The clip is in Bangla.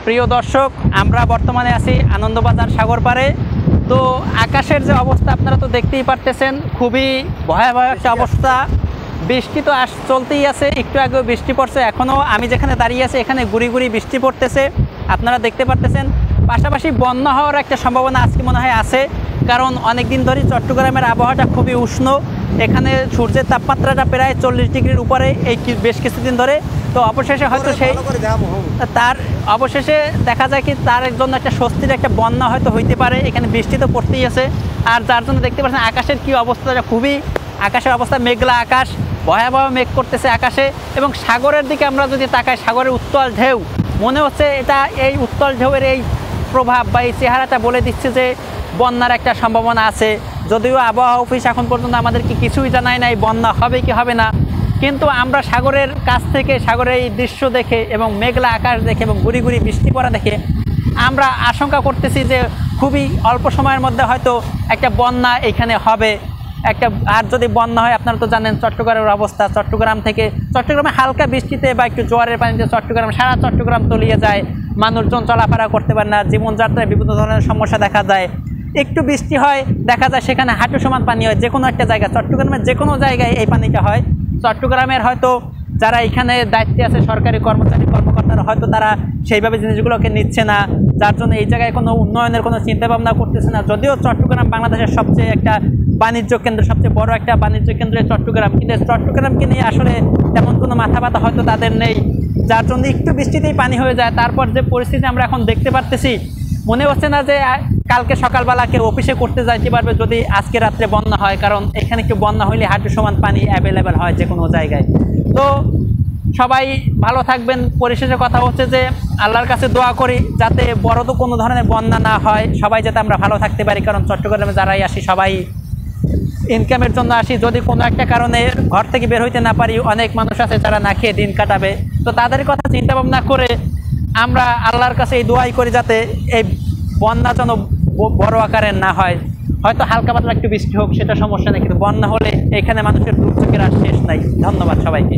প্রিয় দর্শক, আমরা বর্তমানে আছি আনন্দবাজার সাগর পাড়ে। তো আকাশের যে অবস্থা আপনারা তো দেখতেই পারতেছেন, খুবই ভয়াবহ একটা অবস্থা। বৃষ্টি তো চলতেই আছে, একটু আগেও বৃষ্টি পড়ছে, এখনও আমি যেখানে দাঁড়িয়ে আছি এখানে গুড়ি গুড়ি বৃষ্টি পড়তেছে, আপনারা দেখতে পারতেছেন। পাশাপাশি বন্যা হওয়ার একটা সম্ভাবনা আজকে মনে হয় আছে, কারণ অনেক দিন ধরেই চট্টগ্রামের আবহাওয়াটা খুবই উষ্ণ। এখানে সূর্যের তাপমাত্রাটা প্রায় 40 ডিগ্রির উপরে এই বেশ কিছুদিন ধরে। তো অবশেষে হয়তো অবশেষে দেখা যায় কি তার জন্য একটা স্বস্তির একটা বন্যা হয়তো হইতে পারে। এখানে বৃষ্টি তো পড়তেই আছে, আর যার জন্য দেখতে পাচ্ছেন আকাশের কি অবস্থাটা, খুবই আকাশের অবস্থা মেঘলা আকাশ, ভয়াবহ মেঘ করতেছে আকাশে। এবং সাগরের দিকে আমরা যদি তাকাই, সাগরের উত্তাল ঢেউ, মনে হচ্ছে এটা এই উত্তাল ঢেউয়ের এই প্রভাব বা এই চেহারাটা বলে দিচ্ছে যে বন্যার একটা সম্ভাবনা আছে। যদিও আবহাওয়া অফিস এখন পর্যন্ত আমাদেরকে কিছুই জানায় নাই বন্যা হবে কি হবে না, কিন্তু আমরা সাগরের কাছ থেকে সাগরের এই দৃশ্য দেখে এবং মেঘলা আকাশ দেখে এবং গুড়ি গুড়ি বৃষ্টি পড়া দেখে আমরা আশঙ্কা করতেছি যে খুবই অল্প সময়ের মধ্যে হয়তো একটা বন্যা এখানে হবে। আর যদি বন্যা হয়, আপনারা তো জানেন চট্টগ্রামের অবস্থা, চট্টগ্রামে হালকা বৃষ্টিতে বা একটু জোয়ারের পানিতে সারা চট্টগ্রাম তলিয়ে যায়, মানুষজন চলাফেরা করতে পারে না, জীবনযাত্রায় বিভিন্ন ধরনের সমস্যা দেখা যায়। একটু বৃষ্টি হয়, দেখা যায় সেখানে হাঁটু সমান পানি হয় যে কোনো একটা জায়গায়, চট্টগ্রামের যে কোনো জায়গায় এই পানিটা হয়। চট্টগ্রামের হয়তো যারা এখানে দায়িত্বে আছে, সরকারি কর্মকর্তারা হয়তো তারা সেইভাবে জিনিসগুলোকে নিচ্ছে না, যার জন্য এই জায়গায় কোনো উন্নয়নের কোনো চিন্তাভাবনা করতেছে না। যদিও চট্টগ্রাম বাংলাদেশের সবচেয়ে একটা বাণিজ্য কেন্দ্র, সবচেয়ে বড় একটা বাণিজ্য কেন্দ্র চট্টগ্রাম, কিন্তু চট্টগ্রামকে নিয়ে আসলে তেমন কোনো মাথা ব্যথা হয়তো তাদের নেই, যার জন্য একটু বৃষ্টিতেই পানি হয়ে যায়। তারপর যে পরিস্থিতি আমরা এখন দেখতে পারতেছি, মনে হচ্ছে না যে কালকে সকালবেলা কেউ অফিসে করতে যাইতে পারবে যদি আজকে রাত্রে বন্যা হয়, কারণ এখানে একটু বন্যা হইলে হাঁটু সমান পানি অ্যাভেলেবেল হয় যে কোনো জায়গায়। তো সবাই ভালো থাকবেন। পরিশেষে কথা হচ্ছে যে আল্লাহর কাছে দোয়া করি যাতে বড় তো কোনো ধরনের বন্যা না হয়, সবাই যাতে আমরা ভালো থাকতে পারি, কারণ চট্টগ্রামে যারাই আসি সবাই ইনকামের জন্য আসি। যদি কোনো একটা কারণে ঘর থেকে বের হইতে না পারি, অনেক মানুষ আছে যারা না খেয়ে দিন কাটাবে, তো তাদের কথা চিন্তা ভাবনা করে আমরা আল্লাহর কাছে এই দোয়াই করি যাতে এই বন্যা যেন বড় আকারের না হয়। হয়তো হালকা পাতলা একটু বৃষ্টি হোক, সেটা সমস্যা নেই, কিন্তু বন্যা হলে এখানে মানুষের দুর্যোগের আর শেষ নাই। ধন্যবাদ সবাইকে।